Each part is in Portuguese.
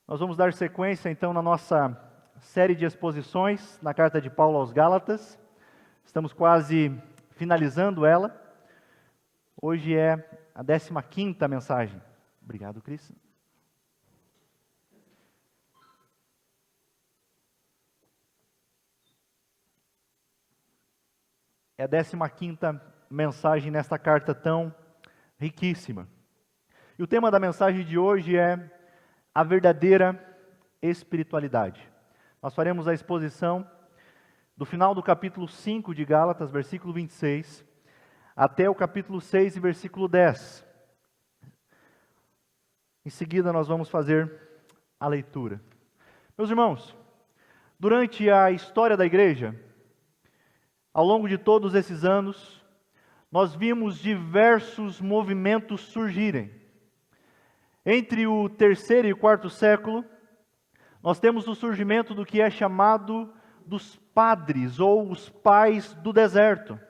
Nós vamos dar sequência, então, na nossa série de exposições na carta de Paulo aos Gálatas. Estamos quase finalizando ela. Hoje é a 15ª mensagem. Obrigado, Cris. É a 15ª mensagem nesta carta tão riquíssima. E o tema da mensagem de hoje é a verdadeira espiritualidade. Nós faremos a exposição do final do capítulo 5 de Gálatas, versículo 26, até o capítulo 6 e versículo 10. Em seguida nós vamos fazer a leitura. Meus irmãos, durante a história da igreja, ao longo de todos esses anos, nós vimos diversos movimentos surgirem. Entre o 3º e o 4º século, nós temos o surgimento do que é chamado dos padres, ou os pais do deserto.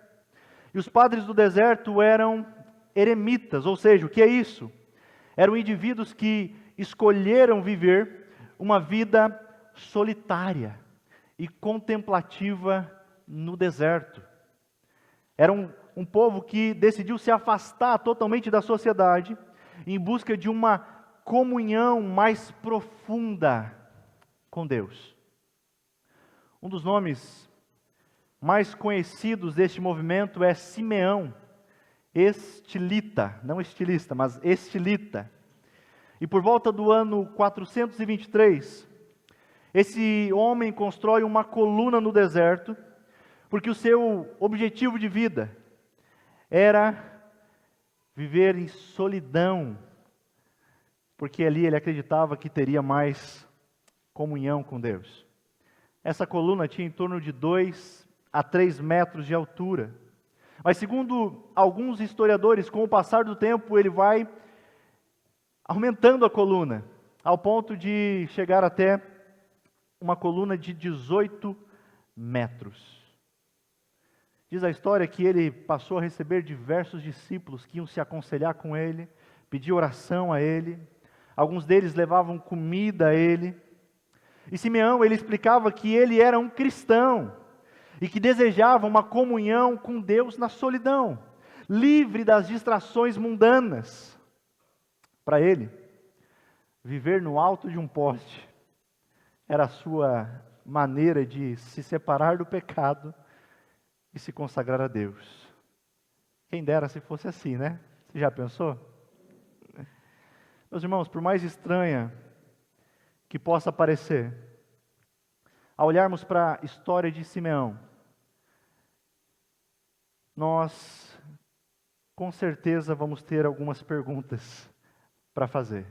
E os padres do deserto eram eremitas, ou seja, o que é isso? Eram indivíduos que escolheram viver uma vida solitária e contemplativa no deserto. Era um povo que decidiu se afastar totalmente da sociedade em busca de uma comunhão mais profunda com Deus. Um dos nomes mais conhecidos deste movimento é Simeão, estilita, não estilista, mas estilita. E por volta do ano 423, esse homem constrói uma coluna no deserto, porque o seu objetivo de vida era viver em solidão, porque ali ele acreditava que teria mais comunhão com Deus. Essa coluna tinha em torno de 2 a 3 metros de altura. Mas segundo alguns historiadores, com o passar do tempo, ele vai aumentando a coluna, ao ponto de chegar até uma coluna de 18 metros. Diz a história que ele passou a receber diversos discípulos que iam se aconselhar com ele, pedir oração a ele. Alguns deles levavam comida a ele. E Simeão, ele explicava que ele era um cristão e que desejava uma comunhão com Deus na solidão, livre das distrações mundanas. Para ele, viver no alto de um poste era a sua maneira de se separar do pecado e se consagrar a Deus. Quem dera se fosse assim, né? Você já pensou? Meus irmãos, por mais estranha que possa parecer, ao olharmos para a história de Simeão, nós com certeza vamos ter algumas perguntas para fazer.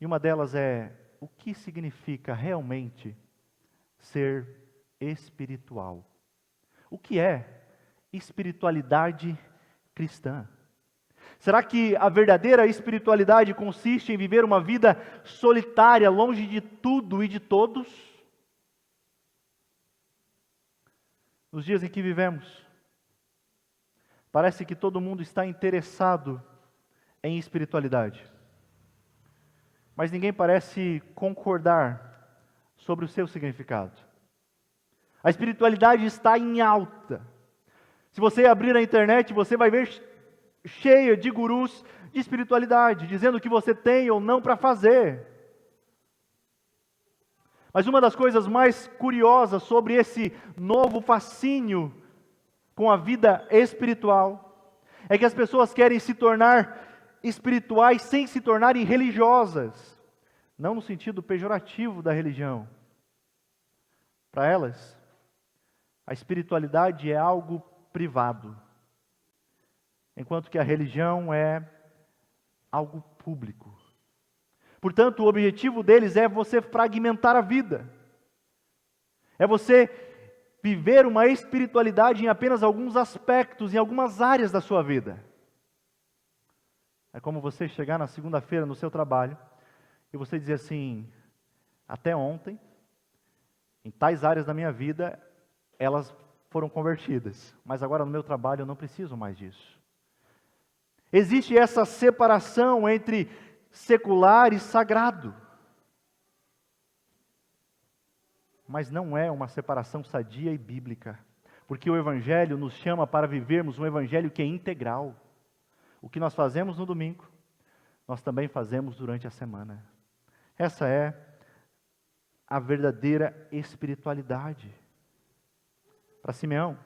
E uma delas é: o que significa realmente ser espiritual? O que é espiritualidade cristã? Será que a verdadeira espiritualidade consiste em viver uma vida solitária, longe de tudo e de todos? Nos dias em que vivemos, parece que todo mundo está interessado em espiritualidade, mas ninguém parece concordar sobre o seu significado. A espiritualidade está em alta. Se você abrir a internet, você vai ver cheia de gurus de espiritualidade, dizendo o que você tem ou não para fazer. Mas uma das coisas mais curiosas sobre esse novo fascínio com a vida espiritual é que as pessoas querem se tornar espirituais sem se tornarem religiosas, não no sentido pejorativo da religião. Para elas, a espiritualidade é algo privado, enquanto que a religião é algo público. Portanto, o objetivo deles é você fragmentar a vida. É você viver uma espiritualidade em apenas alguns aspectos, em algumas áreas da sua vida. É como você chegar na segunda-feira no seu trabalho e você dizer assim: até ontem, em tais áreas da minha vida, elas foram convertidas, mas agora no meu trabalho eu não preciso mais disso. Existe essa separação entre secular e sagrado. mas não é uma separação sadia e bíblica, porque o Evangelho nos chama para vivermos um Evangelho que é integral. O que nós fazemos no domingo, nós também fazemos durante a semana. Essa é a verdadeira espiritualidade. Para Simeão,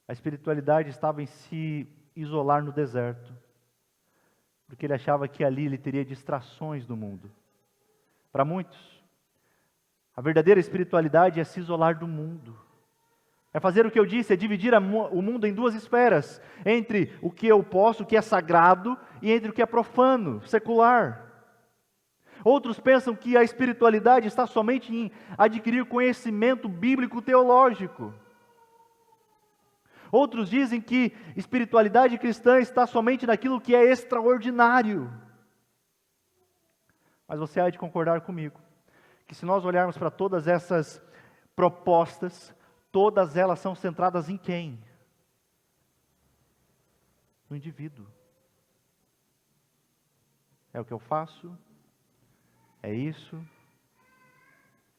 a espiritualidade estava em se isolar no deserto, porque ele achava que ali ele teria distrações do mundo. Para muitos, a verdadeira espiritualidade é se isolar do mundo. É fazer o que eu disse, é dividir o mundo em duas esferas, entre o que eu posso, o que é sagrado, e entre o que é profano, secular. Outros pensam que a espiritualidade está somente em adquirir conhecimento bíblico teológico. Outros dizem que espiritualidade cristã está somente naquilo que é extraordinário. Mas você há de concordar comigo, que se nós olharmos para todas essas propostas, todas elas são centradas em quem? No indivíduo. É o que eu faço, é isso.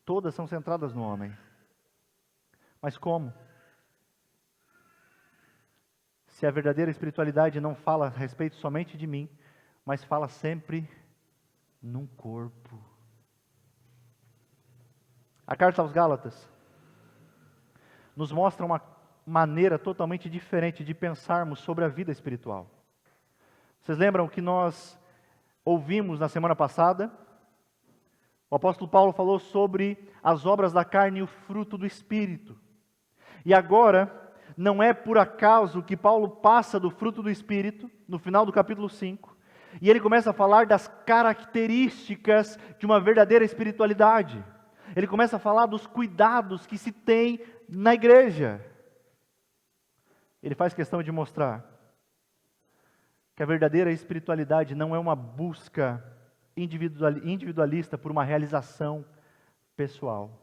Todas são centradas no homem. Mas como? Se a verdadeira espiritualidade não fala a respeito somente de mim, mas fala sempre num corpo. A carta aos Gálatas nos mostra uma maneira totalmente diferente de pensarmos sobre a vida espiritual. Vocês lembram que nós ouvimos na semana passada? O apóstolo Paulo falou sobre as obras da carne e o fruto do Espírito. E agora, não é por acaso que Paulo passa do fruto do Espírito, no final do capítulo 5, e ele começa a falar das características de uma verdadeira espiritualidade. Ele começa a falar dos cuidados que se tem na igreja. Ele faz questão de mostrar que a verdadeira espiritualidade não é uma busca individualista por uma realização pessoal,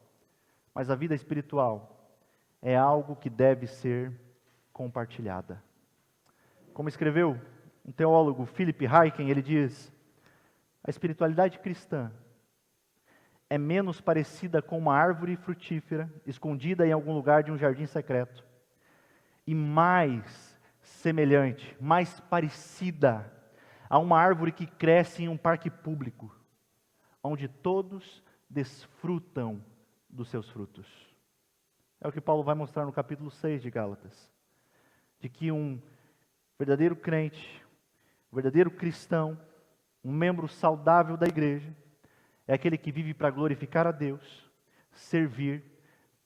mas a vida espiritual é algo que deve ser compartilhada. Como escreveu um teólogo, Philip Ryken, ele diz: a espiritualidade cristã é menos parecida com uma árvore frutífera escondida em algum lugar de um jardim secreto e mais semelhante, mais parecida a uma árvore que cresce em um parque público, onde todos desfrutam dos seus frutos. É o que Paulo vai mostrar no capítulo 6 de Gálatas, de que um verdadeiro crente, um verdadeiro cristão, um membro saudável da igreja, é aquele que vive para glorificar a Deus, servir,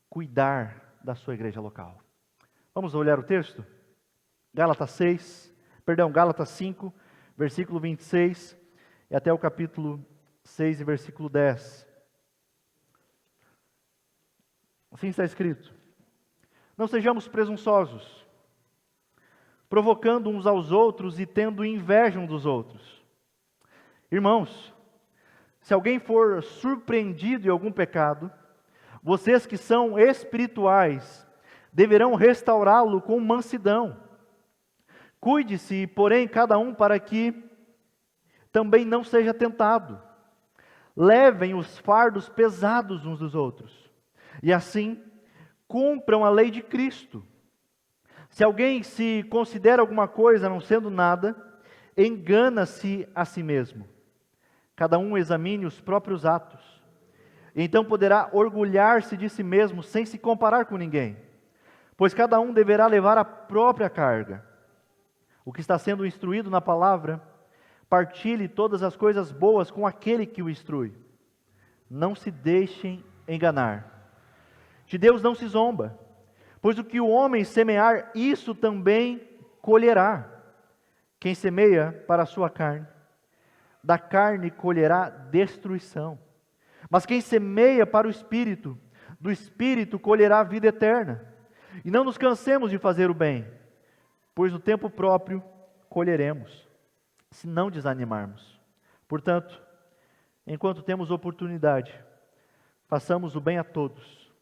cuidar da sua igreja local. Vamos olhar o texto? Gálatas 5, versículo 26, e até o capítulo 6 e versículo 10. Assim está escrito: não sejamos presunçosos, provocando uns aos outros e tendo inveja uns dos outros. Irmãos, se alguém for surpreendido em algum pecado, vocês que são espirituais deverão restaurá-lo com mansidão. Cuide-se, porém, cada um para que também não seja tentado. Levem os fardos pesados uns dos outros, e assim cumpram a lei de Cristo. Se alguém se considera alguma coisa não sendo nada, engana-se a si mesmo. Cada um examine os próprios atos, e então poderá orgulhar-se de si mesmo sem se comparar com ninguém, pois cada um deverá levar a própria carga. O que está sendo instruído na palavra, partilhe todas as coisas boas com aquele que o instrui. Não se deixem enganar. De Deus não se zomba, pois o que o homem semear, isso também colherá. Quem semeia para a sua carne, da carne colherá destruição. Mas quem semeia para o Espírito, do Espírito colherá a vida eterna. E não nos cansemos de fazer o bem, pois no tempo próprio colheremos, se não desanimarmos. Portanto, enquanto temos oportunidade, façamos o bem a todos,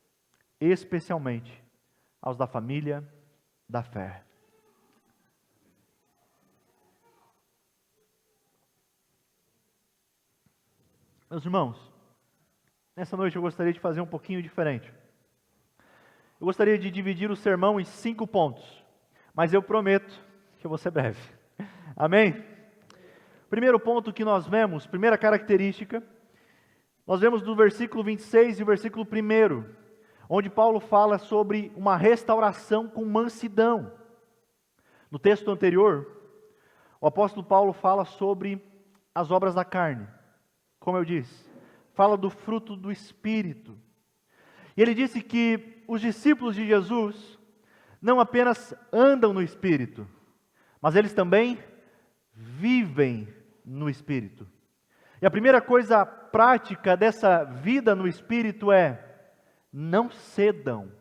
especialmente aos da família da fé. Meus irmãos, nessa noite eu gostaria de fazer um pouquinho diferente. Eu gostaria de dividir o sermão em 5 pontos, mas eu prometo que eu vou ser breve. Amém? Primeiro ponto que nós vemos, primeira característica, nós vemos do versículo 26 e o versículo 1, onde Paulo fala sobre uma restauração com mansidão. No texto anterior, o apóstolo Paulo fala sobre as obras da carne, como eu disse, fala do fruto do Espírito. E ele disse que os discípulos de Jesus não apenas andam no Espírito, mas eles também vivem no Espírito. E a primeira coisa prática dessa vida no Espírito é: não cedam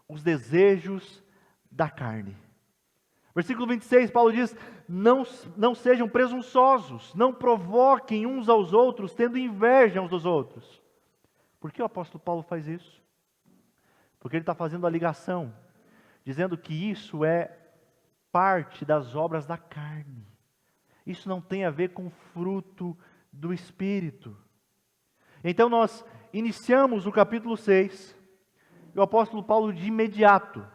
os desejos da carne. Versículo 26, Paulo diz: não sejam presunçosos, não provoquem uns aos outros, tendo inveja uns dos outros. Por que o apóstolo Paulo faz isso? Porque ele está fazendo a ligação, dizendo que isso é parte das obras da carne. Isso não tem a ver com o fruto do Espírito. Então nós iniciamos o capítulo 6, e o apóstolo Paulo de imediato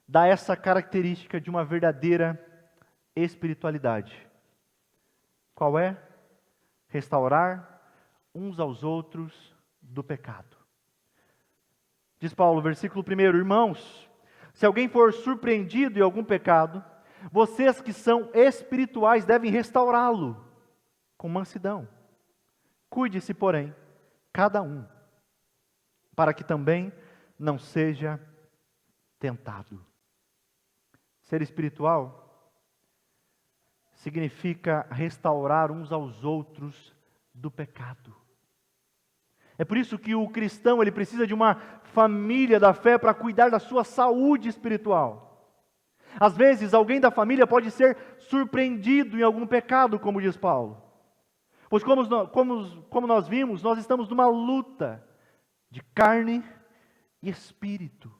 dá essa característica de uma verdadeira espiritualidade. Qual é? Restaurar uns aos outros do pecado. Diz Paulo, versículo 1, irmãos, se alguém for surpreendido em algum pecado, vocês que são espirituais devem restaurá-lo com mansidão. Cuide-se, porém, cada um, para que também não seja tentado. Ser espiritual significa restaurar uns aos outros do pecado. É por isso que o cristão ele precisa de uma família da fé para cuidar da sua saúde espiritual. Às vezes alguém da família pode ser surpreendido em algum pecado, como diz Paulo. Pois como nós vimos, nós estamos numa luta de carne e espírito.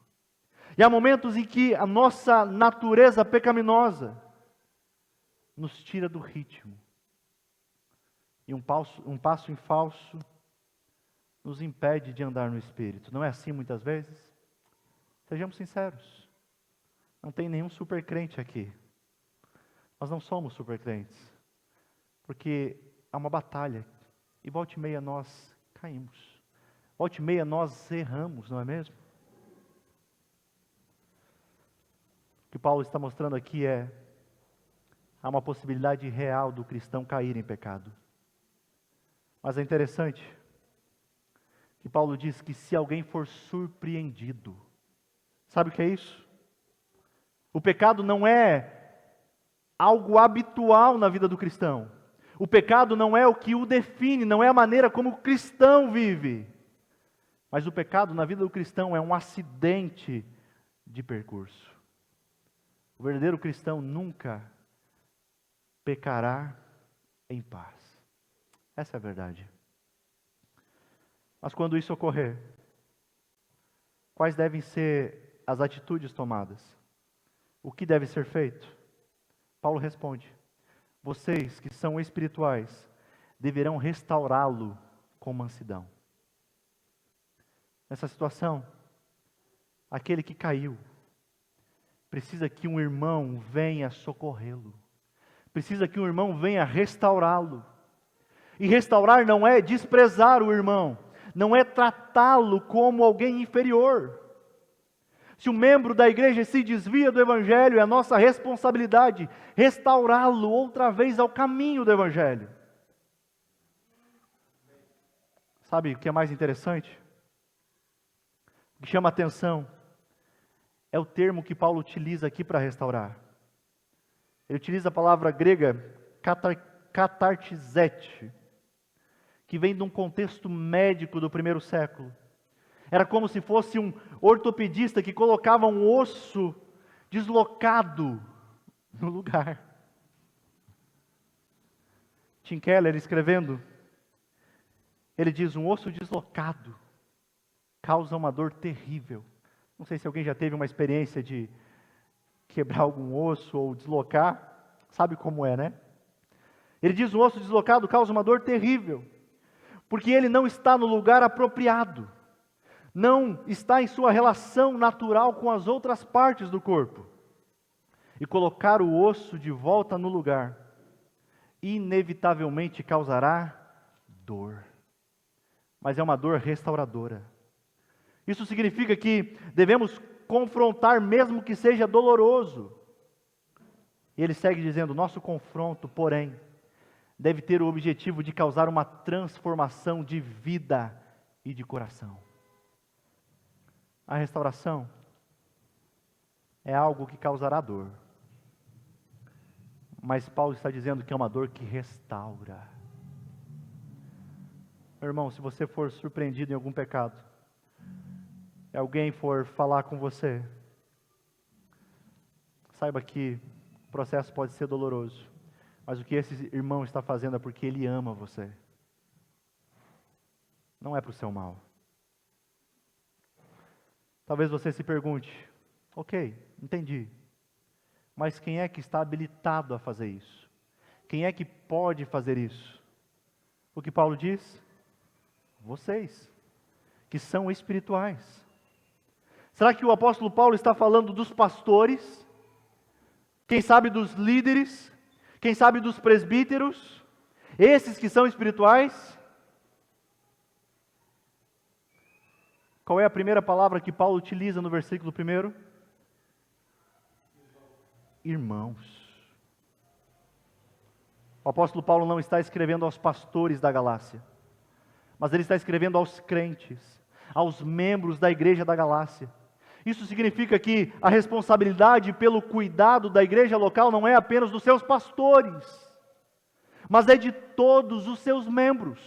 E há momentos em que a nossa natureza pecaminosa nos tira do ritmo. E um passo em falso nos impede de andar no Espírito. Não é assim muitas vezes? Sejamos sinceros. Não tem nenhum super crente aqui. Nós não somos super crentes. Porque há uma batalha. E volta e meia nós caímos. Volta e meia nós erramos, não é mesmo? O que Paulo está mostrando aqui há uma possibilidade real do cristão cair em pecado. Mas é interessante que Paulo diz que se alguém for surpreendido, sabe o que é isso? O pecado não é algo habitual na vida do cristão. O pecado não é o que o define, não é a maneira como o cristão vive. Mas o pecado na vida do cristão é um acidente de percurso. O verdadeiro cristão nunca pecará em paz. Essa é a verdade. Mas quando isso ocorrer, quais devem ser as atitudes tomadas? O que deve ser feito? Paulo responde: vocês que são espirituais deverão restaurá-lo com mansidão. Nessa situação, aquele que caiu precisa que um irmão venha socorrê-lo. Precisa que um irmão venha restaurá-lo. E restaurar não é desprezar o irmão, não é tratá-lo como alguém inferior. Se um membro da igreja se desvia do Evangelho, é a nossa responsabilidade restaurá-lo outra vez ao caminho do Evangelho. Sabe o que é mais interessante? O que chama a atenção é o termo que Paulo utiliza aqui para restaurar. Ele utiliza a palavra grega katartizete, que vem de um contexto médico do primeiro século. Era como se fosse um ortopedista que colocava um osso deslocado no lugar. Tim Keller escrevendo, ele diz: um osso deslocado causa uma dor terrível. Não sei se alguém já teve uma experiência de quebrar algum osso ou deslocar, sabe como é, né? Ele diz: um osso deslocado causa uma dor terrível. porque ele não está no lugar apropriado, não está em sua relação natural com as outras partes do corpo. E colocar o osso de volta no lugar, inevitavelmente causará dor. Mas é uma dor restauradora. Isso significa que devemos confrontar, mesmo que seja doloroso. E ele segue dizendo: nosso confronto, porém, deve ter o objetivo de causar uma transformação de vida e de coração. A restauração é algo que causará dor. Mas Paulo está dizendo que é uma dor que restaura. Meu irmão, se você for surpreendido em algum pecado, e alguém for falar com você, saiba que o processo pode ser doloroso, mas o que esse irmão está fazendo é porque ele ama você. Não é para o seu mal. Talvez você se pergunte: ok, entendi. Mas quem é que está habilitado a fazer isso? Quem é que pode fazer isso? O que Paulo diz? Vocês, que são espirituais. Será que o apóstolo Paulo está falando dos pastores? Quem sabe dos líderes? Quem sabe dos presbíteros? Esses que são espirituais? Qual é a primeira palavra que Paulo utiliza no versículo 1? Irmãos. O apóstolo Paulo não está escrevendo aos pastores da Galácia, mas ele está escrevendo aos crentes, aos membros da igreja da Galácia. Isso significa que a responsabilidade pelo cuidado da igreja local não é apenas dos seus pastores, mas é de todos os seus membros.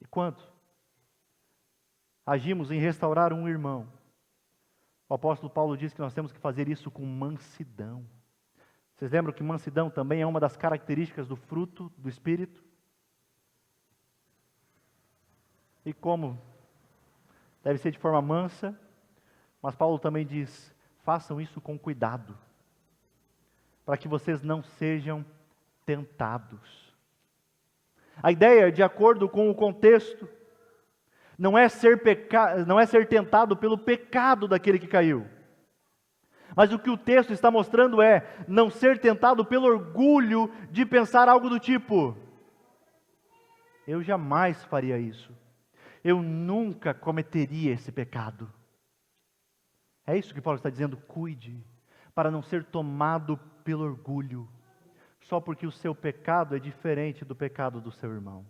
E quando agimos em restaurar um irmão, o apóstolo Paulo diz que nós temos que fazer isso com mansidão. Vocês lembram que mansidão também é uma das características do fruto do Espírito? E como deve ser de forma mansa, mas Paulo também diz: façam isso com cuidado, para que vocês não sejam tentados. A ideia, de acordo com o contexto, não é ser tentado pelo pecado daquele que caiu. Mas o que o texto está mostrando é não ser tentado pelo orgulho de pensar algo do tipo: eu jamais faria isso. Eu nunca cometeria esse pecado. É isso que Paulo está dizendo: cuide, para não ser tomado pelo orgulho, só porque o seu pecado é diferente do pecado do seu irmão.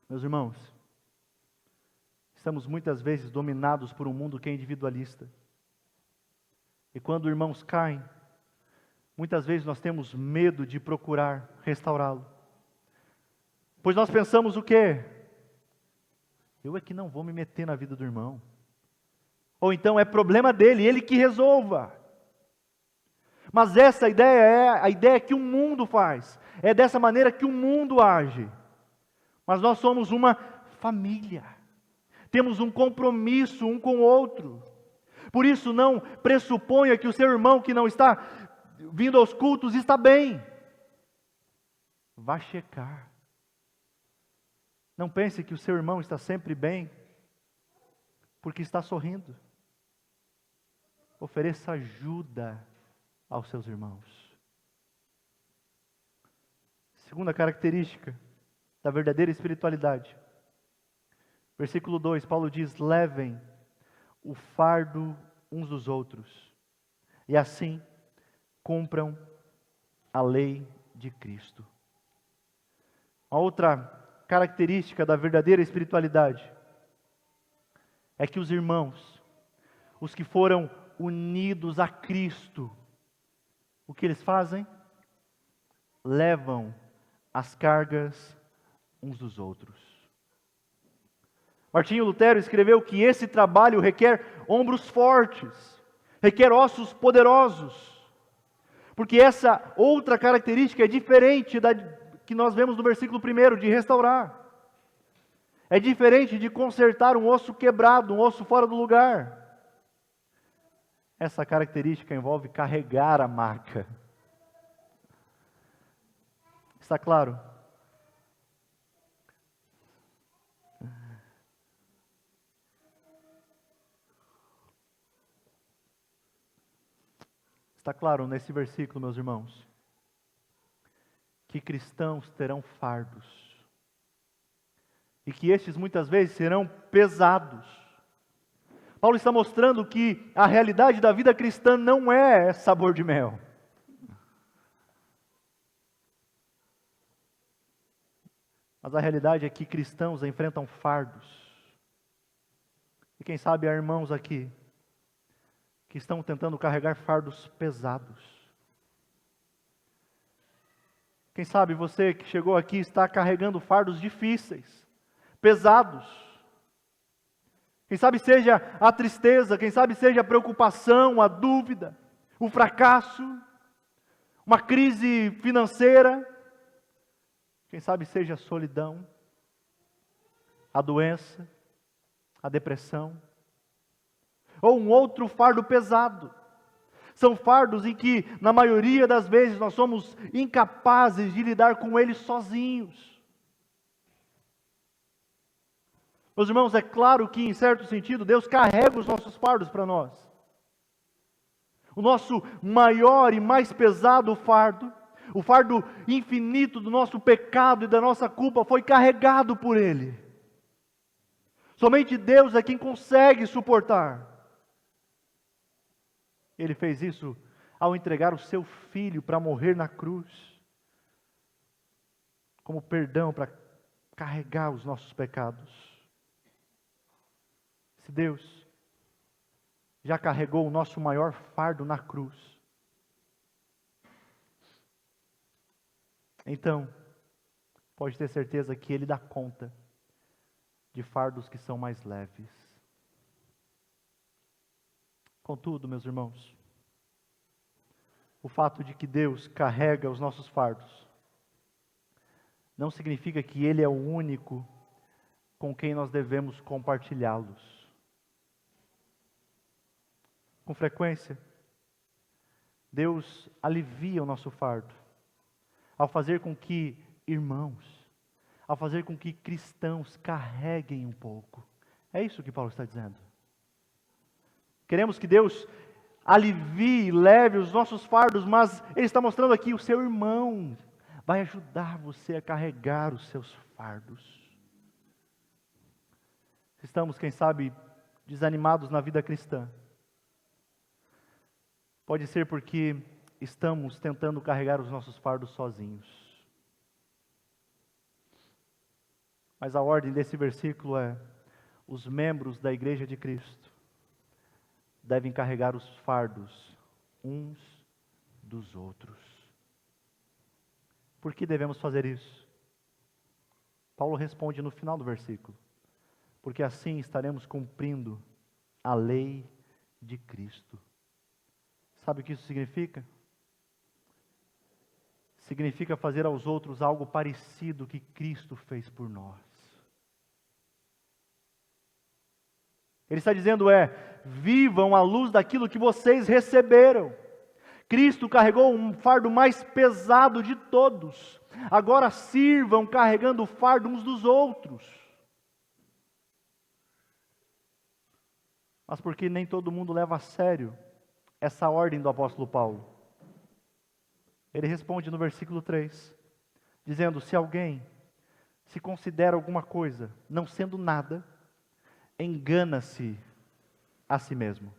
Meus irmãos, estamos muitas vezes dominados por um mundo que é individualista. E quando irmãos caem, muitas vezes nós temos medo de procurar restaurá-lo. Pois nós pensamos o quê? Eu é que não vou me meter na vida do irmão. Ou então é problema dele, ele que resolva. Mas essa ideia é a ideia que o mundo faz. É dessa maneira que o mundo age. Mas nós somos uma família. Temos um compromisso um com o outro. Por isso não pressuponha que o seu irmão que não está vindo aos cultos está bem. Vá checar. Não pense que o seu irmão está sempre bem, porque está sorrindo. Ofereça ajuda aos seus irmãos. Segunda característica da verdadeira espiritualidade. Versículo 2, Paulo diz: levem o fardo uns dos outros, e assim cumpram a lei de Cristo. A outra característica da verdadeira espiritualidade é que os irmãos, os que foram unidos a Cristo, o que eles fazem? Levam as cargas uns dos outros. Martinho Lutero escreveu que esse trabalho requer ombros fortes, requer ossos poderosos, porque essa outra característica é diferente da que nós vemos no versículo 1, de restaurar. É diferente de consertar um osso quebrado, um osso fora do lugar. Essa característica envolve carregar a maca. Está claro? Está claro nesse versículo, meus irmãos, que cristãos terão fardos. E que estes muitas vezes serão pesados. Paulo está mostrando que a realidade da vida cristã não é sabor de mel. Mas a realidade é que cristãos enfrentam fardos. E quem sabe há irmãos aqui que estão tentando carregar fardos pesados. Quem sabe você que chegou aqui está carregando fardos difíceis, pesados. Quem sabe seja a tristeza, quem sabe seja a preocupação, a dúvida, o fracasso, uma crise financeira. Quem sabe seja a solidão, a doença, a depressão. Ou um outro fardo pesado. São fardos em que, na maioria das vezes, nós somos incapazes de lidar com eles sozinhos. Meus irmãos, é claro que, em certo sentido, Deus carrega os nossos fardos para nós. O nosso maior e mais pesado fardo, o fardo infinito do nosso pecado e da nossa culpa, foi carregado por Ele. Somente Deus é quem consegue suportar. Ele fez isso ao entregar o seu Filho para morrer na cruz, como perdão para carregar os nossos pecados. Se Deus já carregou o nosso maior fardo na cruz, então, pode ter certeza que Ele dá conta de fardos que são mais leves. Contudo, meus irmãos, o fato de que Deus carrega os nossos fardos não significa que Ele é o único com quem nós devemos compartilhá-los. Com frequência, Deus alivia o nosso fardo ao fazer com que irmãos, ao fazer com que cristãos carreguem um pouco. É isso que Paulo está dizendo. Queremos que Deus alivie, leve os nossos fardos, mas Ele está mostrando aqui: o seu irmão vai ajudar você a carregar os seus fardos. Estamos, quem sabe, desanimados na vida cristã. Pode ser porque estamos tentando carregar os nossos fardos sozinhos. Mas a ordem desse versículo é: os membros da Igreja de Cristo devem carregar os fardos uns dos outros. Por que devemos fazer isso? Paulo responde no final do versículo: porque assim estaremos cumprindo a lei de Cristo. Sabe o que isso significa? Significa fazer aos outros algo parecido que Cristo fez por nós. Ele está dizendo vivam à luz daquilo que vocês receberam. Cristo carregou um fardo mais pesado de todos. Agora sirvam carregando o fardo uns dos outros. Mas porque nem todo mundo leva a sério essa ordem do apóstolo Paulo? Ele responde no versículo 3, dizendo: se alguém se considera alguma coisa, não sendo nada, engana-se a si mesmo.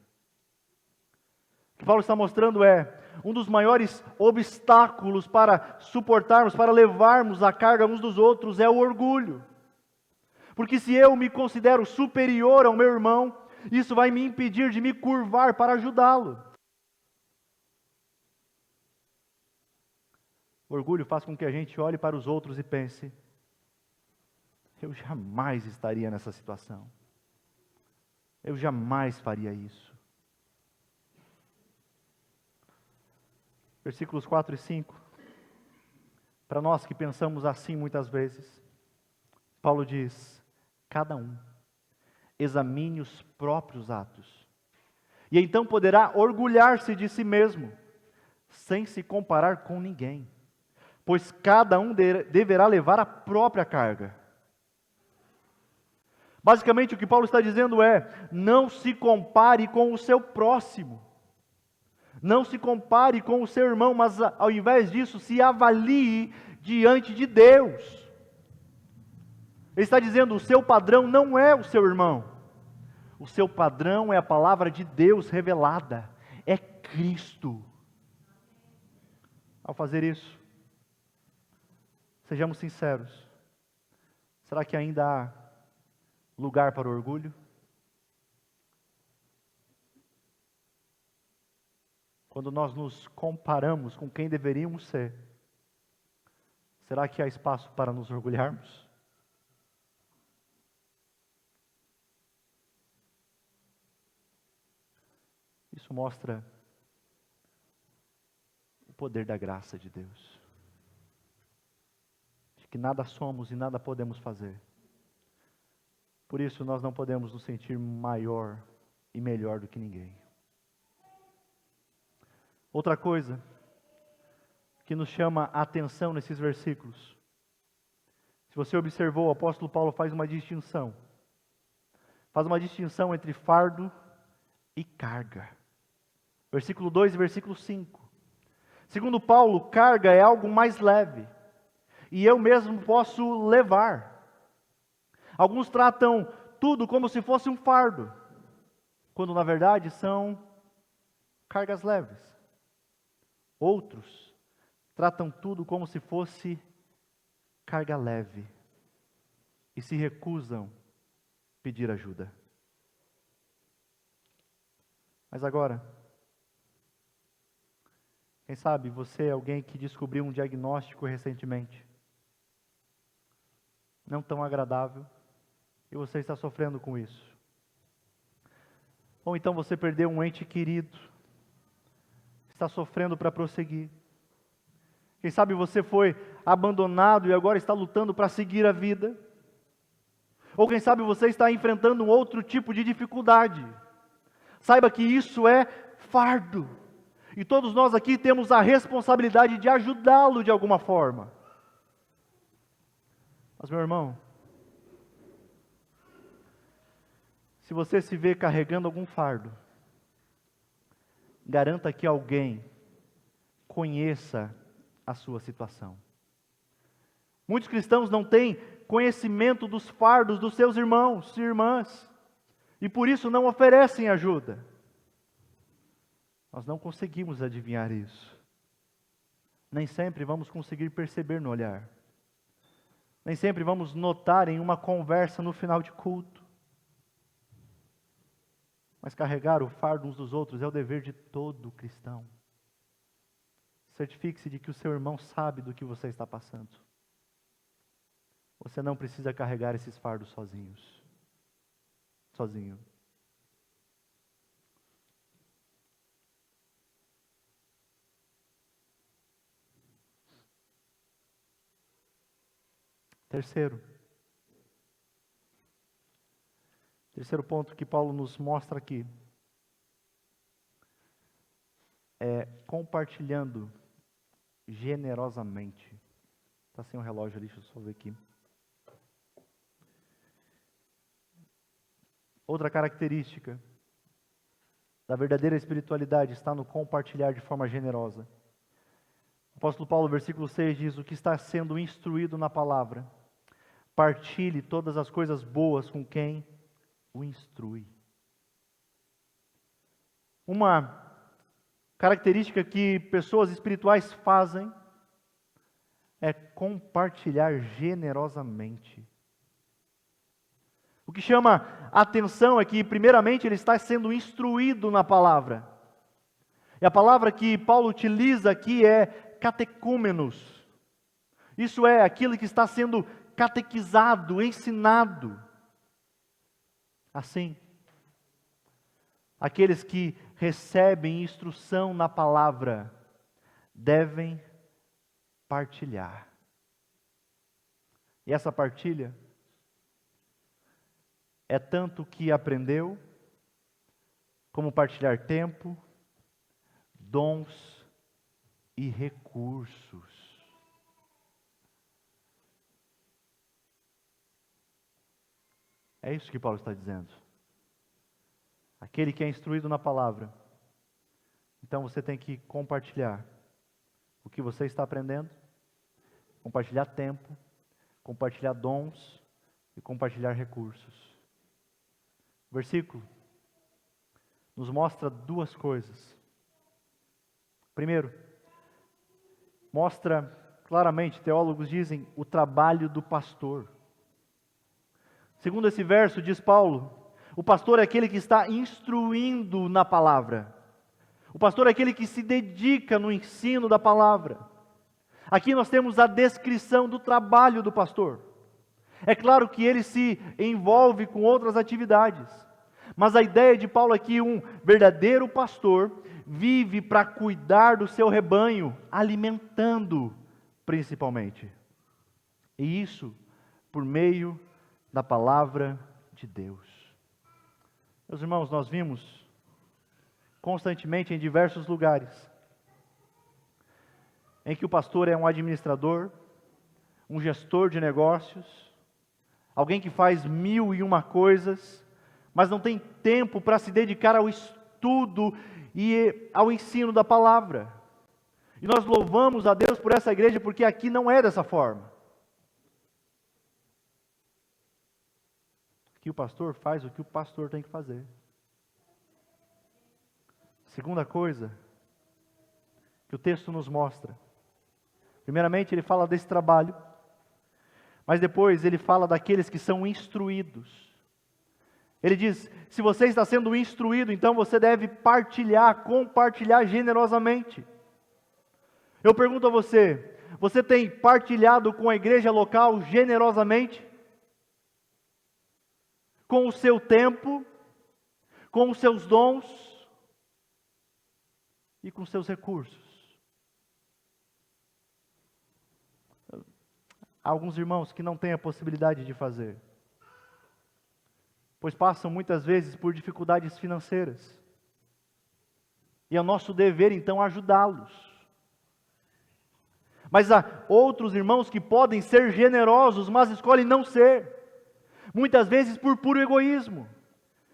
O que Paulo está mostrando um dos maiores obstáculos para suportarmos, para levarmos a carga uns dos outros, é o orgulho. Porque se eu me considero superior ao meu irmão, isso vai me impedir de me curvar para ajudá-lo. O orgulho faz com que a gente olhe para os outros e pense: eu jamais estaria nessa situação. Eu jamais faria isso. Versículos 4 e 5. Para nós que pensamos assim muitas vezes, Paulo diz: cada um examine os próprios atos, E então poderá orgulhar-se de si mesmo, sem se comparar com ninguém, pois cada um deverá levar a própria carga. Basicamente o que Paulo está dizendo é: não se compare com o seu próximo, não se compare com o seu irmão, mas ao invés disso, se avalie diante de Deus. Ele está dizendo: o seu padrão não é o seu irmão, o seu padrão é a palavra de Deus revelada, é Cristo. Ao fazer isso, sejamos sinceros, será que ainda há lugar para o orgulho? Quando nós nos comparamos com quem deveríamos ser, será que há espaço para nos orgulharmos? Isso mostra o poder da graça de Deus, de que nada somos e nada podemos fazer. Por isso nós não podemos nos sentir maior e melhor do que ninguém. Outra coisa que nos chama a atenção nesses versículos, se você observou, o apóstolo Paulo faz uma distinção entre fardo e carga. Versículo 2 e versículo 5. Segundo Paulo, carga é algo mais leve, e eu mesmo posso levar. Alguns tratam tudo como se fosse um fardo, quando na verdade são cargas leves. Outros tratam tudo como se fosse carga leve e se recusam a pedir ajuda. Mas agora, quem sabe você é alguém que descobriu um diagnóstico recentemente, não tão agradável, e você está sofrendo com isso. Ou então você perdeu um ente querido, está sofrendo para prosseguir. Quem sabe você foi abandonado e agora está lutando para seguir a vida. Ou quem sabe você está enfrentando um outro tipo de dificuldade. Saiba que isso é fardo. E todos nós aqui temos a responsabilidade de ajudá-lo de alguma forma. Mas meu irmão, se você se vê carregando algum fardo, garanta que alguém conheça a sua situação. Muitos cristãos não têm conhecimento dos fardos dos seus irmãos e irmãs, e por isso não oferecem ajuda. Nós não conseguimos adivinhar isso. Nem sempre vamos conseguir perceber no olhar. Nem sempre vamos notar em uma conversa no final de culto. Mas carregar o fardo uns dos outros é o dever de todo cristão. Certifique-se de que o seu irmão sabe do que você está passando. Você não precisa carregar esses fardos sozinho. Terceiro ponto que Paulo nos mostra aqui é compartilhando generosamente. Está sem o relógio ali, deixa eu só ver aqui. Outra característica da verdadeira espiritualidade está no compartilhar de forma generosa. O apóstolo Paulo, versículo 6, diz: o que está sendo instruído na palavra, partilhe todas as coisas boas com quem o instrui. Uma característica que pessoas espirituais fazem é compartilhar generosamente. O que chama a atenção é que, primeiramente, ele está sendo instruído na palavra. E a palavra que Paulo utiliza aqui é catecúmenos. Isso é aquilo que está sendo catequizado, ensinado. Assim, aqueles que recebem instrução na palavra devem partilhar. E essa partilha é tanto que aprendeu, como partilhar tempo, dons e recursos. É isso que Paulo está dizendo. Aquele que é instruído na palavra, então você tem que compartilhar o que você está aprendendo, compartilhar tempo, compartilhar dons e compartilhar recursos. O versículo nos mostra duas coisas. Primeiro, mostra claramente, teólogos dizem, o trabalho do pastor. Segundo esse verso, diz Paulo, o pastor é aquele que está instruindo na palavra. O pastor é aquele que se dedica no ensino da palavra. Aqui nós temos a descrição do trabalho do pastor. É claro que ele se envolve com outras atividades, mas a ideia de Paulo aqui, um verdadeiro pastor, vive para cuidar do seu rebanho, alimentando principalmente. E isso por meio da palavra de Deus. Meus irmãos, nós vimos constantemente em diversos lugares em que o pastor é um administrador, um gestor de negócios, alguém que faz 1001 coisas, mas não tem tempo para se dedicar ao estudo e ao ensino da palavra. E nós louvamos a Deus por essa igreja, porque aqui não é dessa forma. Aqui o pastor faz o que o pastor tem que fazer. Segunda coisa que o texto nos mostra. Primeiramente, ele fala desse trabalho, mas depois ele fala daqueles que são instruídos. Ele diz, se você está sendo instruído, então você deve partilhar, compartilhar generosamente. Eu pergunto a você, você tem partilhado com a igreja local generosamente? Com o seu tempo, com os seus dons e com os seus recursos? Há alguns irmãos que não têm a possibilidade de fazer, pois passam muitas vezes por dificuldades financeiras. E é o nosso dever então ajudá-los. Mas há outros irmãos que podem ser generosos, mas escolhem não ser. Muitas vezes por puro egoísmo.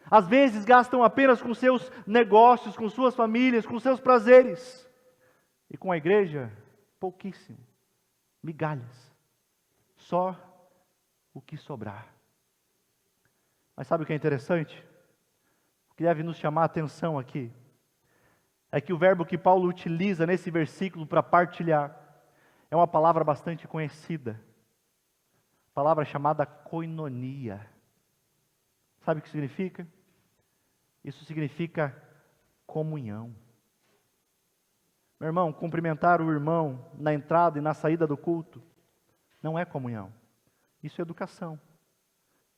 Às vezes gastam apenas com seus negócios, com suas famílias, com seus prazeres. E com a igreja, pouquíssimo. Migalhas. Só o que sobrar. Mas sabe o que é interessante? O que deve nos chamar a atenção aqui é que o verbo que Paulo utiliza nesse versículo para partilhar é uma palavra bastante conhecida. Palavra chamada koinonia. Sabe o que significa? Isso significa comunhão. Meu irmão, cumprimentar o irmão na entrada e na saída do culto não é comunhão. Isso é educação.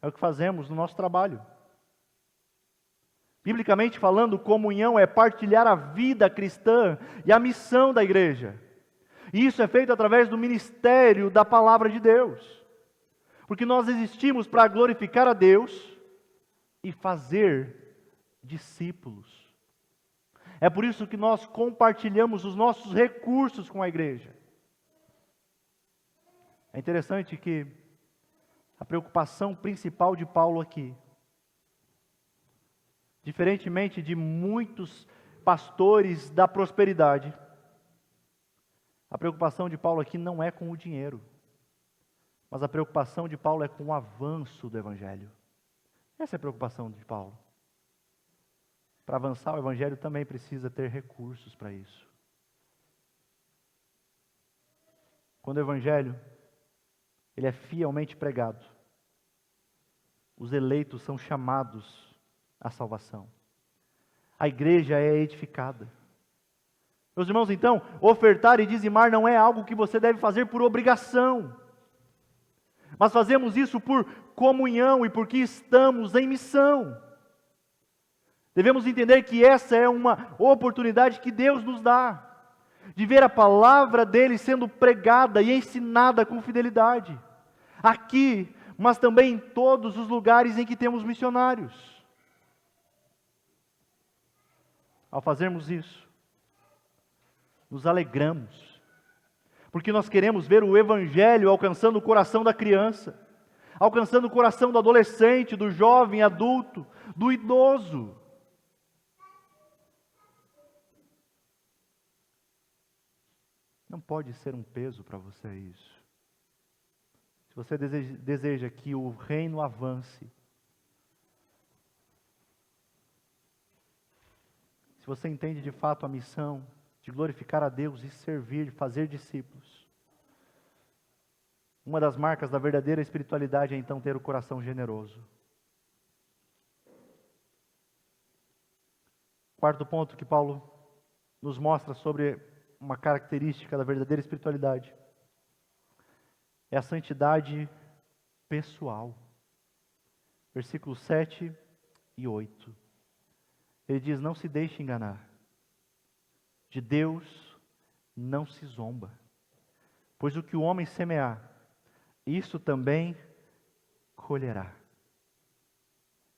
É o que fazemos no nosso trabalho. Biblicamente falando, comunhão é partilhar a vida cristã e a missão da igreja. E isso é feito através do ministério da palavra de Deus. Porque nós existimos para glorificar a Deus e fazer discípulos. É por isso que nós compartilhamos os nossos recursos com a igreja. É interessante que a preocupação principal de Paulo aqui, diferentemente de muitos pastores da prosperidade, a preocupação de Paulo aqui não é com o dinheiro, mas a preocupação de Paulo é com o avanço do Evangelho. Essa é a preocupação de Paulo. Para avançar o Evangelho também precisa ter recursos para isso. Quando o Evangelho ele é fielmente pregado, os eleitos são chamados à salvação. A igreja é edificada. Meus irmãos, então, ofertar e dizimar não é algo que você deve fazer por obrigação. Mas fazemos isso por comunhão e porque estamos em missão. Devemos entender que essa é uma oportunidade que Deus nos dá, de ver a palavra dele sendo pregada e ensinada com fidelidade. Aqui, mas também em todos os lugares em que temos missionários. ao fazermos isso, nos alegramos, porque nós queremos ver o Evangelho alcançando o coração da criança, alcançando o coração do adolescente, do jovem, adulto, do idoso. Não pode ser um peso para você isso. Se você deseja que o reino avance, se você entende de fato a missão de glorificar a Deus e servir, de fazer discípulos, uma das marcas da verdadeira espiritualidade é então ter o coração generoso. Quarto ponto que Paulo nos mostra sobre uma característica da verdadeira espiritualidade é a santidade pessoal. Versículos 7 e 8. Ele diz: não se deixe enganar. De Deus não se zomba. Pois o que o homem semear, isso também colherá.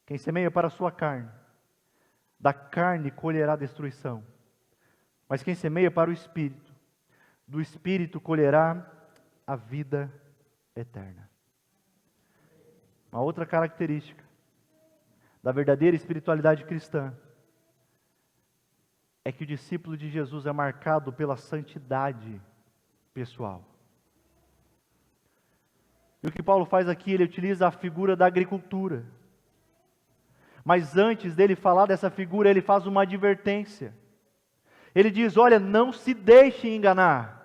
Quem semeia para a sua carne, da carne colherá destruição. Mas quem semeia para o Espírito, do Espírito colherá a vida eterna. Uma outra característica da verdadeira espiritualidade cristã é que o discípulo de Jesus é marcado pela santidade pessoal. E o que Paulo faz aqui, ele utiliza a figura da agricultura. Mas antes dele falar dessa figura, ele faz uma advertência. Ele diz: olha, não se deixe enganar.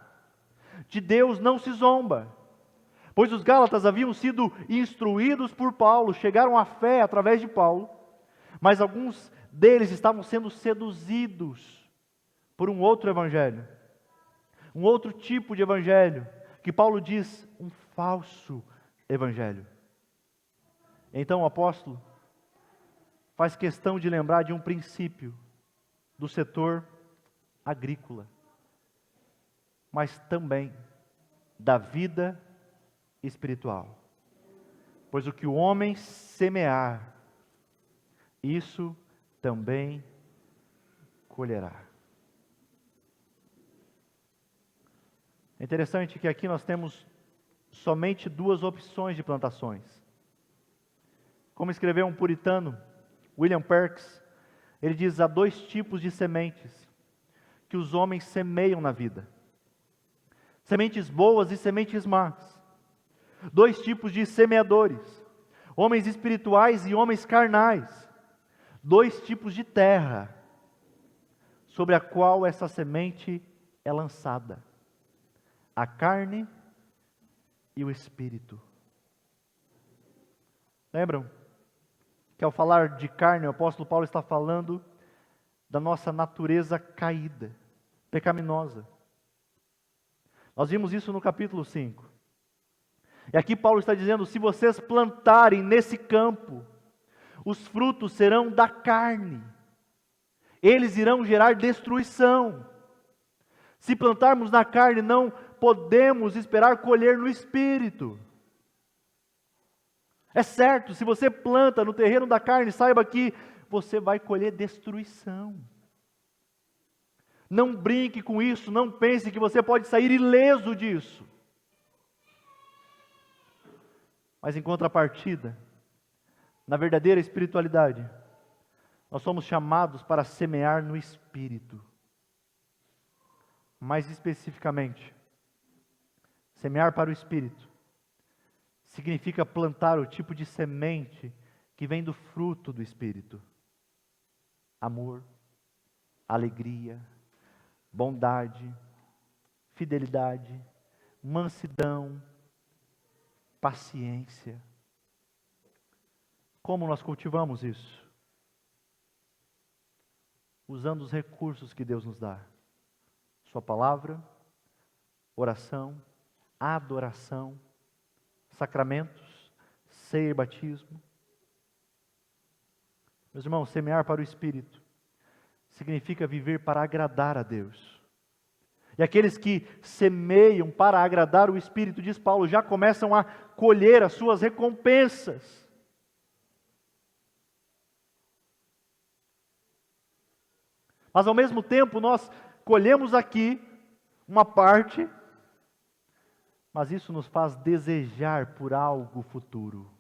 De Deus não se zomba. Pois os Gálatas haviam sido instruídos por Paulo, chegaram à fé através de Paulo, mas alguns deles estavam sendo seduzidos por um outro evangelho, um outro tipo de evangelho, que Paulo diz, um falso evangelho. Então o apóstolo faz questão de lembrar de um princípio do setor agrícola, mas também da vida espiritual. Pois o que o homem semear, isso também colherá. É interessante que aqui nós temos somente duas opções de plantações. Como escreveu um puritano, William Perks, ele diz: há dois tipos de sementes que os homens semeiam na vida. Sementes boas e sementes más. Dois tipos de semeadores: homens espirituais e homens carnais. Dois tipos de terra sobre a qual essa semente é lançada: a carne e o espírito. Lembram que ao falar de carne, o apóstolo Paulo está falando da nossa natureza caída, pecaminosa. Nós vimos isso no capítulo 5. E aqui Paulo está dizendo: se vocês plantarem nesse campo, os frutos serão da carne. Eles irão gerar destruição. Se plantarmos na carne, não podemos esperar colher no espírito. É certo, se você planta no terreno da carne, saiba que você vai colher destruição. Não brinque com isso, não pense que você pode sair ileso disso. Mas em contrapartida, na verdadeira espiritualidade, nós somos chamados para semear no Espírito. Mais especificamente, semear para o Espírito significa plantar o tipo de semente que vem do fruto do Espírito: amor, alegria, bondade, fidelidade, mansidão, paciência. Como nós cultivamos isso? Usando os recursos que Deus nos dá: sua palavra, oração, adoração, sacramentos, ceia e batismo. Meus irmãos, semear para o Espírito significa viver para agradar a Deus. E aqueles que semeiam para agradar o Espírito, diz Paulo, já começam a colher as suas recompensas. Mas ao mesmo tempo nós colhemos aqui uma parte, mas isso nos faz desejar por algo futuro,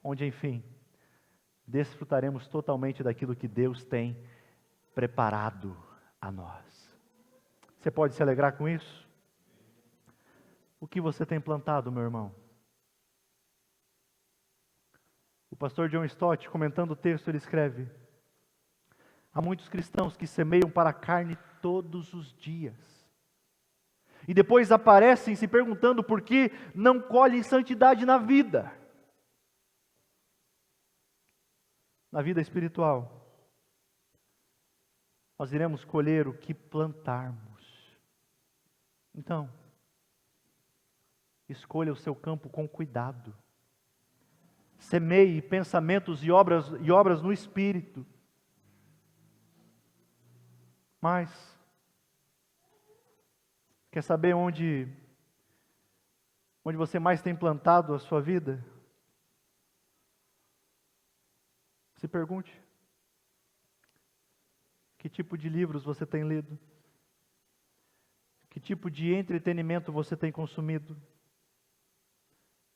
onde enfim, desfrutaremos totalmente daquilo que Deus tem preparado a nós. Você pode se alegrar com isso? O que você tem plantado, meu irmão? O pastor John Stott, comentando o texto, ele escreve: há muitos cristãos que semeiam para a carne todos os dias, e depois aparecem se perguntando por que não colhem santidade na vida. Na vida espiritual, nós iremos colher o que plantarmos. Então, escolha o seu campo com cuidado. Semeie pensamentos e obras no Espírito. Mas, quer saber onde você mais tem plantado a sua vida? Se pergunte: que tipo de livros você tem lido? Que tipo de entretenimento você tem consumido?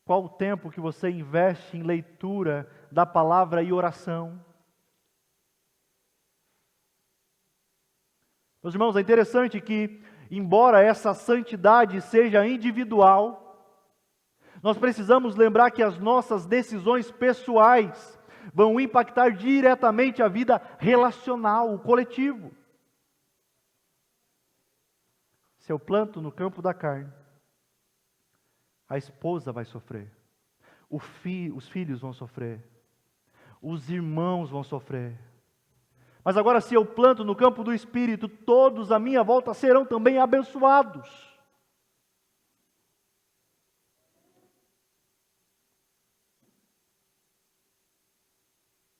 Qual o tempo que você investe em leitura da palavra e oração? Meus irmãos, é interessante que, embora essa santidade seja individual, nós precisamos lembrar que as nossas decisões pessoais vão impactar diretamente a vida relacional, o coletivo. Se eu planto no campo da carne, a esposa vai sofrer, os filhos vão sofrer, os irmãos vão sofrer. Mas agora, se eu planto no campo do Espírito, todos à minha volta serão também abençoados.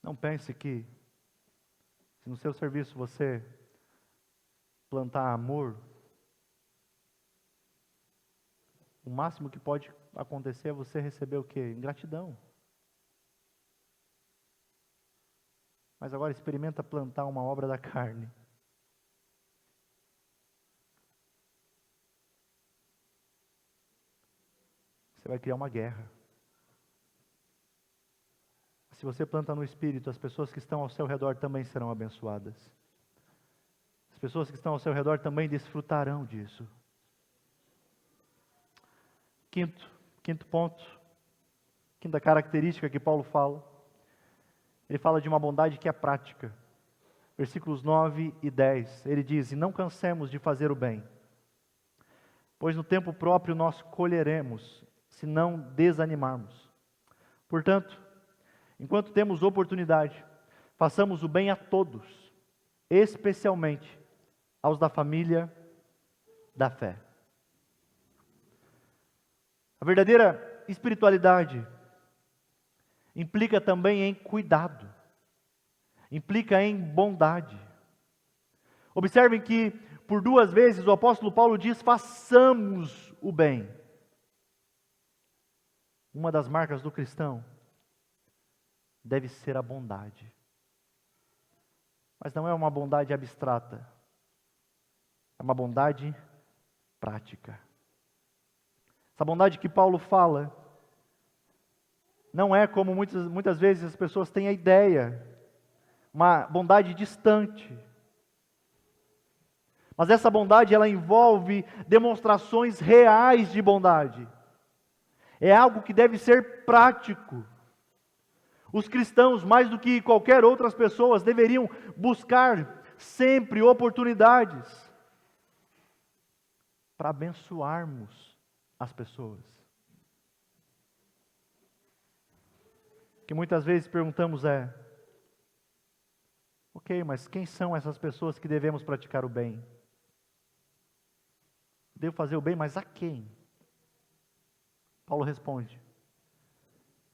Não pense que, se no seu serviço você plantar amor, o máximo que pode acontecer é você receber o quê? Ingratidão. Mas agora experimenta plantar uma obra da carne. Você vai criar uma guerra. Se você planta no Espírito, as pessoas que estão ao seu redor também serão abençoadas. As pessoas que estão ao seu redor também desfrutarão disso. Quinto ponto, quinta característica que Paulo fala. Ele fala de uma bondade que é prática. Versículos 9 e 10, ele diz: e não cansemos de fazer o bem, pois no tempo próprio nós colheremos, se não desanimarmos. Portanto, enquanto temos oportunidade, façamos o bem a todos, especialmente aos da família da fé. A verdadeira espiritualidade implica também em cuidado, implica em bondade. Observem que por 2 vezes o apóstolo Paulo diz: façamos o bem. Uma das marcas do cristão deve ser a bondade. Mas não é uma bondade abstrata, é uma bondade prática. Essa bondade que Paulo fala não é como muitas vezes as pessoas têm a ideia, uma bondade distante. Mas essa bondade, ela envolve demonstrações reais de bondade. É algo que deve ser prático. Os cristãos, mais do que qualquer outras pessoas, deveriam buscar sempre oportunidades para abençoarmos as pessoas. O que muitas vezes perguntamos é: ok, mas quem são essas pessoas que devemos praticar o bem? Devo fazer o bem, mas a quem? Paulo responde: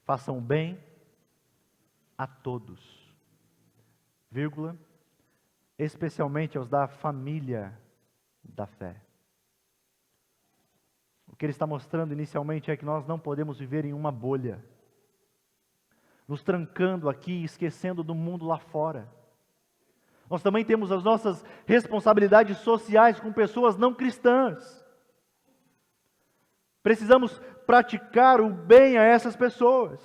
façam o bem a todos, vírgula, especialmente aos da família da fé. O que ele está mostrando inicialmente é que nós não podemos viver em uma bolha, nos trancando aqui, esquecendo do mundo lá fora. Nós também temos as nossas responsabilidades sociais com pessoas não cristãs. Precisamos praticar o bem a essas pessoas.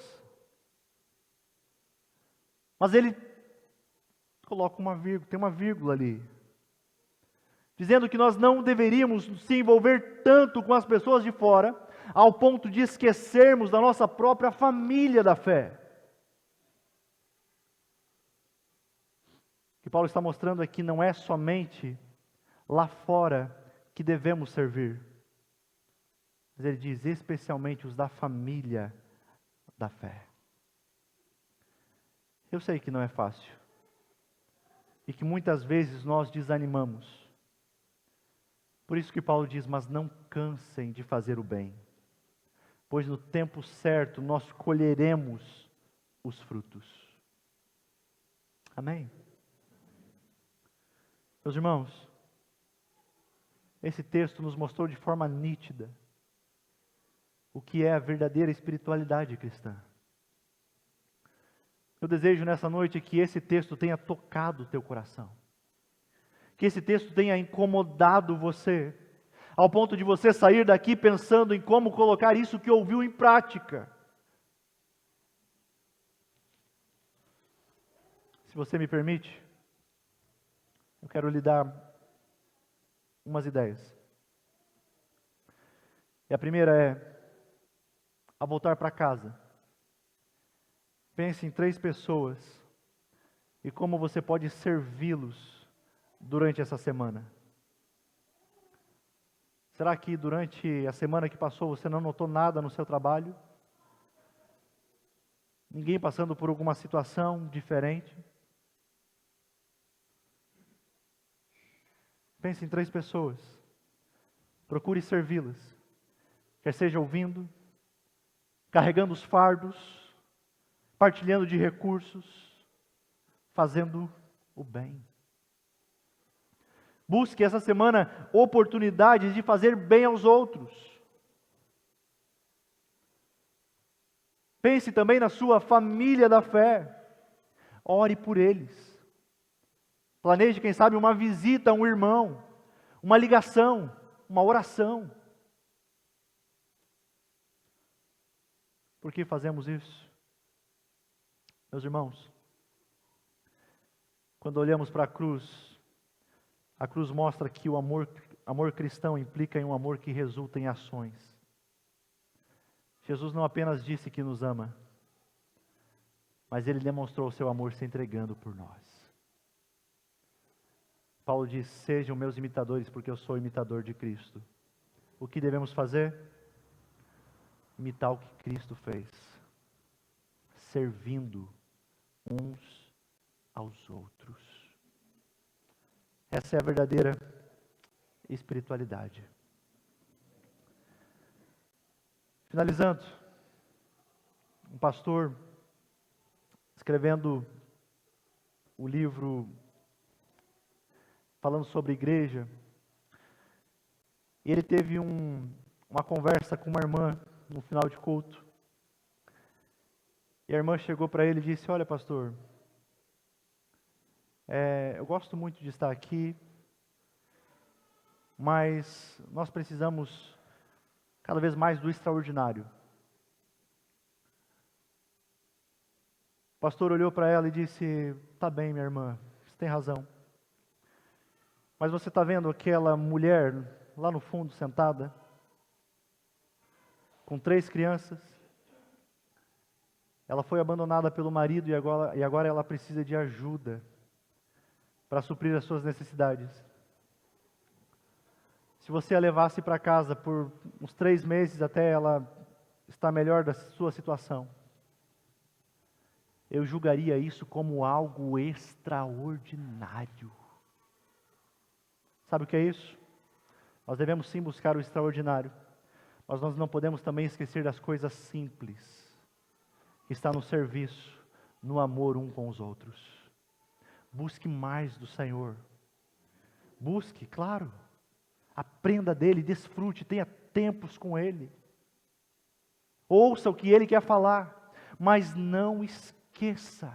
Mas ele coloca uma vírgula, tem uma vírgula ali, dizendo que nós não deveríamos se envolver tanto com as pessoas de fora, ao ponto de esquecermos da nossa própria família da fé. O que Paulo está mostrando é que não é somente lá fora que devemos servir, mas ele diz especialmente os da família da fé. Eu sei que não é fácil, e que muitas vezes nós desanimamos. Por isso que Paulo diz, mas não cansem de fazer o bem, pois no tempo certo nós colheremos os frutos. Amém? Meus irmãos, esse texto nos mostrou de forma nítida o que é a verdadeira espiritualidade cristã. Eu desejo nessa noite que esse texto tenha tocado o teu coração, que esse texto tenha incomodado você, ao ponto de você sair daqui pensando em como colocar isso que ouviu em prática. Se você me permite, eu quero lhe dar umas ideias. E a primeira é, ao voltar para casa, pense em 3 pessoas e como você pode servi-los durante essa semana. Será que durante a semana que passou você não notou nada no seu trabalho? Ninguém passando por alguma situação diferente? Pense em 3 pessoas. Procure servi-las. Quer seja ouvindo, carregando os fardos, partilhando de recursos, fazendo o bem. Busque essa semana oportunidades de fazer bem aos outros. Pense também na sua família da fé. Ore por eles. Planeje, quem sabe, uma visita a um irmão, uma ligação, uma oração. Por que fazemos isso? Meus irmãos, quando olhamos para a cruz mostra que o amor cristão implica em um amor que resulta em ações. Jesus não apenas disse que nos ama, mas Ele demonstrou o seu amor se entregando por nós. Paulo diz, sejam meus imitadores, porque eu sou imitador de Cristo. O que devemos fazer? Imitar o que Cristo fez, servindo uns aos outros. Essa é a verdadeira espiritualidade. Finalizando, um pastor escrevendo o livro falando sobre igreja, e ele teve uma conversa com uma irmã no final de culto. E a irmã chegou para ele e disse, olha pastor, eu gosto muito de estar aqui, mas nós precisamos cada vez mais do extraordinário. O pastor olhou para ela e disse, tá bem minha irmã, você tem razão. Mas você está vendo aquela mulher lá no fundo sentada, com 3 crianças? Ela foi abandonada pelo marido e agora ela precisa de ajuda para suprir as suas necessidades. Se você a levasse para casa por uns 3 meses até ela estar melhor da sua situação, eu julgaria isso como algo extraordinário. Sabe o que é isso? Nós devemos sim buscar o extraordinário, mas nós não podemos também esquecer das coisas simples, que está no serviço, no amor um com os outros. Busque mais do Senhor. Busque, claro. Aprenda dele, desfrute, tenha tempos com ele. Ouça o que ele quer falar, mas não esqueça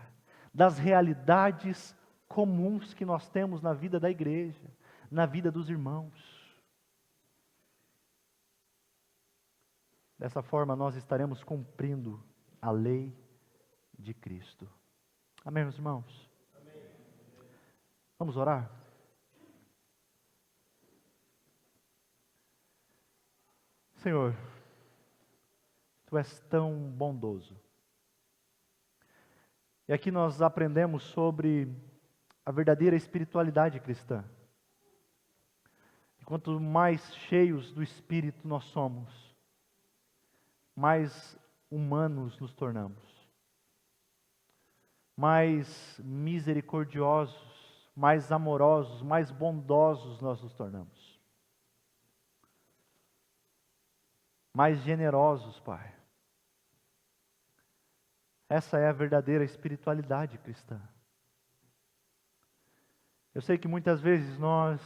das realidades comuns que nós temos na vida da igreja, na vida dos irmãos. Dessa forma, nós estaremos cumprindo a lei de Cristo. Amém, meus irmãos? Amém. Vamos orar? Senhor, Tu és tão bondoso. E aqui nós aprendemos sobre a verdadeira espiritualidade cristã. E quanto mais cheios do Espírito nós somos, mais humanos nos tornamos, mais misericordiosos, mais amorosos, mais bondosos nós nos tornamos, mais generosos, Pai. Essa é a verdadeira espiritualidade cristã. Eu sei que muitas vezes nós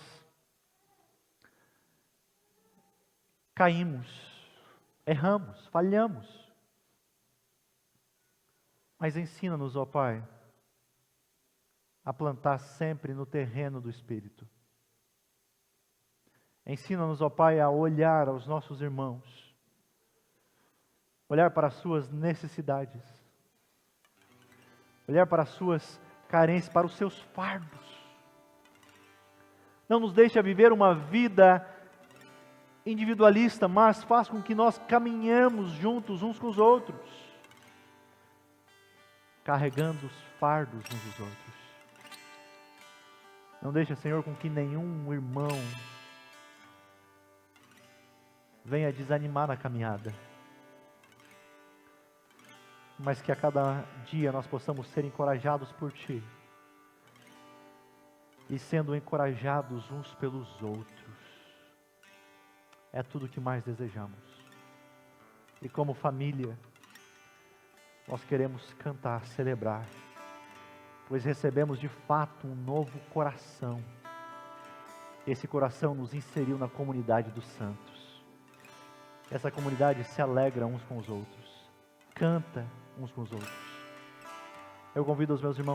caímos, erramos, falhamos. Mas ensina-nos, ó Pai, a plantar sempre no terreno do Espírito. Ensina-nos, ó Pai, a olhar aos nossos irmãos, olhar para as suas necessidades, olhar para as suas carências, para os seus fardos. Não nos deixe viver uma vida individualista, mas faz com que nós caminhemos juntos uns com os outros, carregando os fardos uns dos outros. Não deixa, Senhor, com que nenhum irmão venha desanimar na caminhada, mas que a cada dia nós possamos ser encorajados por Ti, e sendo encorajados uns pelos outros. É tudo o que mais desejamos. E como família, nós queremos cantar, celebrar, pois recebemos de fato um novo coração. Esse coração nos inseriu na comunidade dos santos. Essa comunidade se alegra uns com os outros, canta uns com os outros. Eu convido os meus irmãos